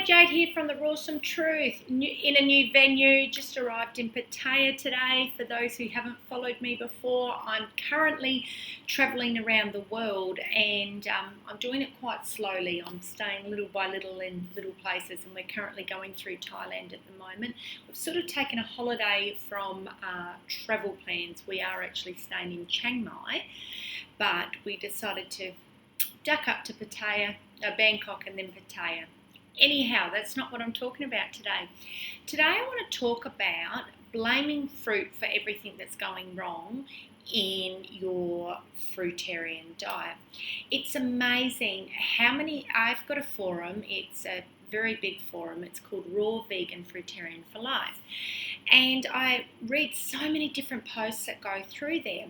Jade here from The Rawsome Truth, in a new venue, just arrived in Pattaya today. For those who haven't followed me before, I'm currently travelling around the world and I'm doing it quite slowly. I'm staying little by little in little places, and we're currently going through Thailand at the moment. We've sort of taken a holiday from travel plans. We are actually staying in Chiang Mai, but we decided to duck up to Pattaya, Bangkok and then Pattaya. Anyhow, that's not what I'm talking about today. Today I want to talk about blaming fruit for everything that's going wrong in your fruitarian diet. It's amazing how many, I've got a forum, it's a very big forum, it's called Raw Vegan Fruitarian for Life. And I read so many different posts that go through there.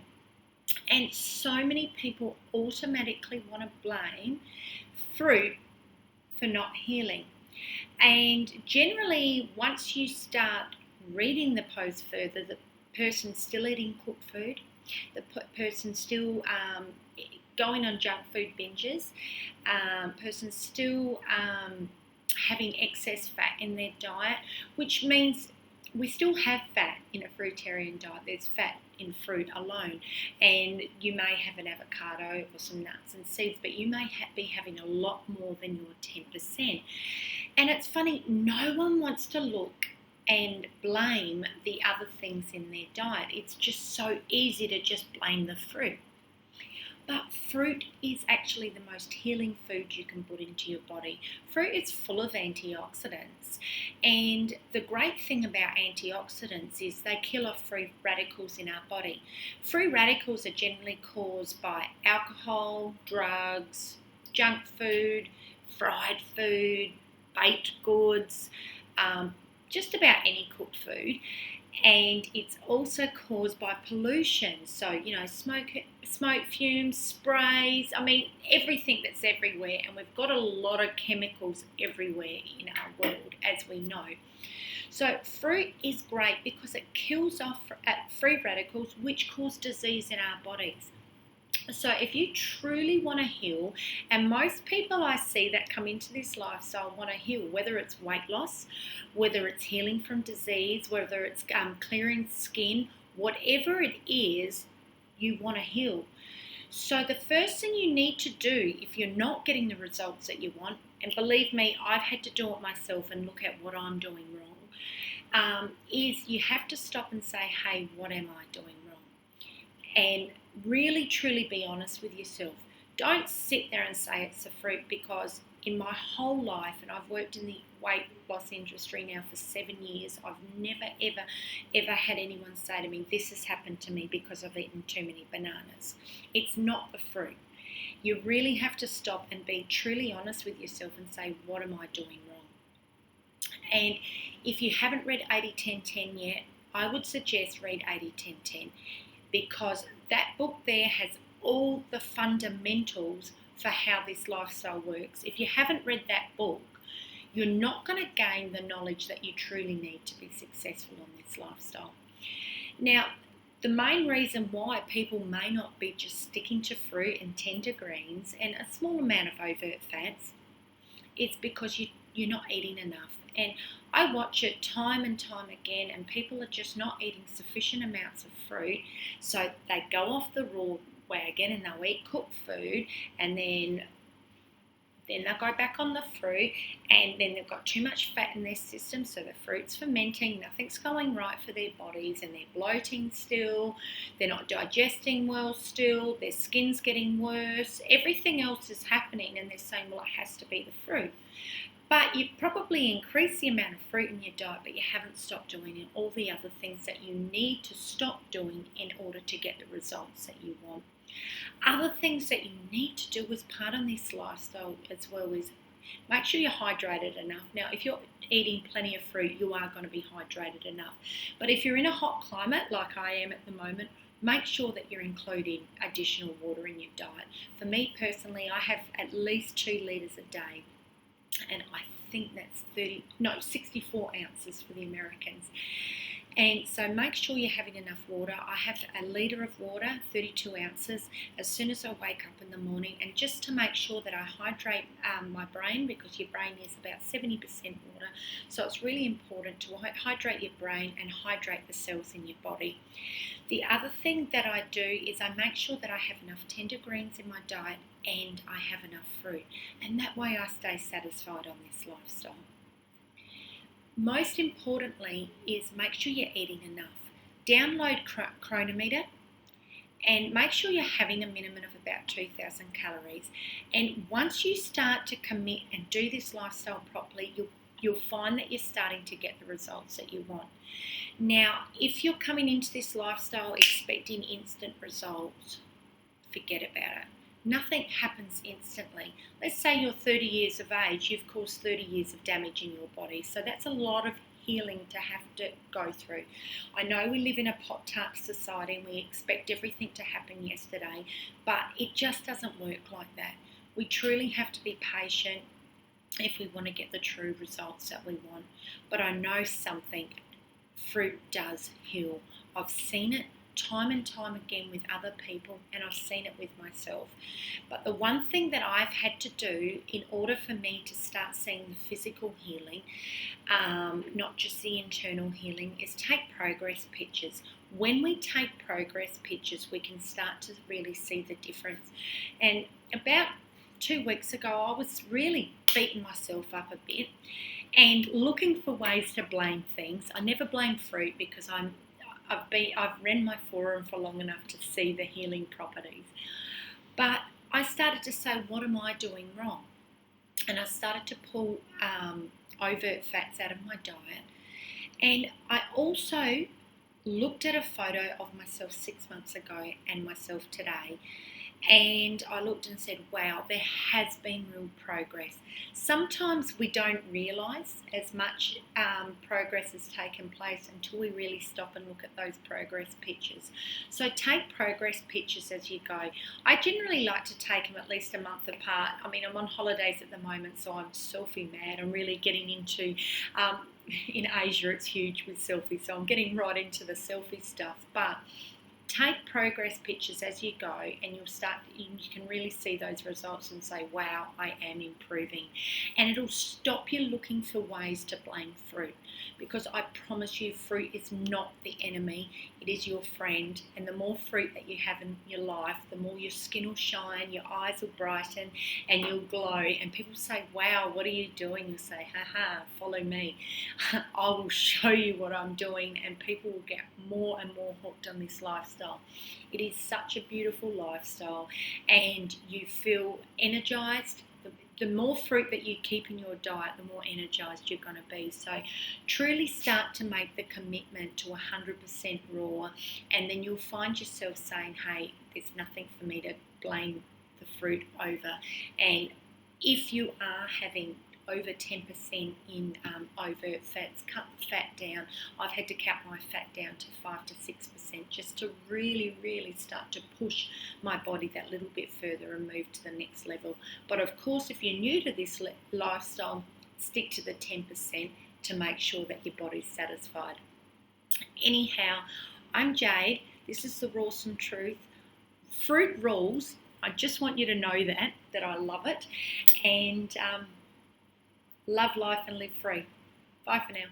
And so many people automatically want to blame fruit for not healing. And generally, once you start reading the post further, the person's still eating cooked food, the person's still going on junk food binges, person's still having excess fat in their diet, which means we still have fat in a fruitarian diet. There's fat in fruit alone, and you may have an avocado or some nuts and seeds, but you may be having a lot more than your 10%. And it's funny, no one wants to look and blame the other things in their diet. It's just so easy to just blame the fruit. But fruit is actually the most healing food you can put into your body. Fruit is full of antioxidants. And the great thing about antioxidants is they kill off free radicals in our body. Free radicals are generally caused by alcohol, drugs, junk food, fried food, baked goods, just about any cooked food. And it's also caused by pollution, so smoke fumes, sprays, everything that's everywhere, and we've got a lot of chemicals everywhere in our world, as we know. So fruit is great because it kills off free radicals, which cause disease in our bodies. So if you truly want to heal, and most people I see that come into this lifestyle want to heal, whether it's weight loss, whether it's healing from disease, whether it's clearing skin, whatever it is, you want to heal. So the first thing you need to do if you're not getting the results that you want, and believe me, I've had to do it myself and look at what I'm doing wrong, is you have to stop and say, hey, what am I doing wrong? And really, truly be honest with yourself. Don't sit there and say it's the fruit, because in my whole life, and I've worked in the weight loss industry now for 7 years, I've never, ever had anyone say to me, this has happened to me because I've eaten too many bananas. It's not the fruit. You really have to stop and be truly honest with yourself and say, what am I doing wrong? And if you haven't read 80-10-10 yet, I would suggest read 80-10-10. Because that book there has all the fundamentals for how this lifestyle works. If you haven't read that book, you're not going to gain the knowledge that you truly need to be successful on this lifestyle. Now, the main reason why people may not be just sticking to fruit and tender greens and a small amount of overt fats is because you're not eating enough. And I watch it time and time again, and people are just not eating sufficient amounts of fruit, so they go off the raw wagon and they'll eat cooked food, and then they'll go back on the fruit, and then they've got too much fat in their system, so the fruit's fermenting, nothing's going right for their bodies, and they're bloating still, they're not digesting well still, their skin's getting worse, everything else is happening, and they're saying, well, it has to be the fruit. But you probably increase the amount of fruit in your diet, but you haven't stopped doing all the other things that you need to stop doing in order to get the results that you want. Other things that you need to do as part of this lifestyle as well is make sure you're hydrated enough. Now, if you're eating plenty of fruit, you are going to be hydrated enough. But if you're in a hot climate like I am at the moment, make sure that you're including additional water in your diet. For me personally, I have at least 2 litres a day. And I think that's 64 ounces for the Americans. And so make sure you're having enough water. I have a litre of water, 32 ounces, as soon as I wake up in the morning, and just to make sure that I hydrate my brain, because your brain is about 70% water. So it's really important to hydrate your brain and hydrate the cells in your body. The other thing that I do is I make sure that I have enough tender greens in my diet and I have enough fruit. And that way I stay satisfied on this lifestyle. Most importantly is make sure you're eating enough. Download Cronometer and make sure you're having a minimum of about 2,000 calories. And once you start to commit and do this lifestyle properly, you'll find that you're starting to get the results that you want. Now, if you're coming into this lifestyle expecting instant results, forget about it. Nothing happens instantly. Let's say you're 30 years of age, you've caused 30 years of damage in your body. So that's a lot of healing to have to go through. I know we live in a pot-tart society and we expect everything to happen yesterday, but it just doesn't work like that. We truly have to be patient if we want to get the true results that we want. But I know something, fruit does heal. I've seen it time and time again with other people, and I've seen it with myself. But the one thing that I've had to do in order for me to start seeing the physical healing, not just the internal healing, is take progress pictures. When we take progress pictures, we can start to really see the difference. And about 2 weeks ago, I was really beating myself up a bit and looking for ways to blame things. I never blame fruit because I've ran my forum for long enough to see the healing properties. But I started to say, what am I doing wrong? And I started to pull overt fats out of my diet. And I also looked at a photo of myself 6 months ago and myself today. And I looked and said, wow, there has been real progress. Sometimes we don't realise as much progress has taken place until we really stop and look at those progress pictures. So take progress pictures as you go. I generally like to take them at least a month apart. I mean, I'm on holidays at the moment, so I'm selfie mad. I'm really getting into, in Asia it's huge with selfies, so I'm getting right into the selfie stuff. But take progress pictures as you go, and you can really see those results and say, wow, I am improving. And it'll stop you looking for ways to blame fruit, because I promise you, fruit is not the enemy, it is your friend. And the more fruit that you have in your life, the more your skin will shine, your eyes will brighten, and you'll glow. And people say, wow, what are you doing? You say, haha, follow me. I will show you what I'm doing, and people will get more and more hooked on this lifestyle. It is such a beautiful lifestyle, and you feel energized. The more fruit that you keep in your diet, the more energized you're going to be. So truly start to make the commitment to 100% raw, and then you'll find yourself saying, hey, there's nothing for me to blame the fruit over. And if you are having over 10% in overt fats, cut the fat down. I've had to cut my fat down to 5 to 6% just to really, really start to push my body that little bit further and move to the next level. But of course, if you're new to this lifestyle, stick to the 10% to make sure that your body's satisfied. Anyhow, I'm Jade. This is the Rawsome Truth. Fruit rules. I just want you to know that I love it. And love life and live free. Bye for now.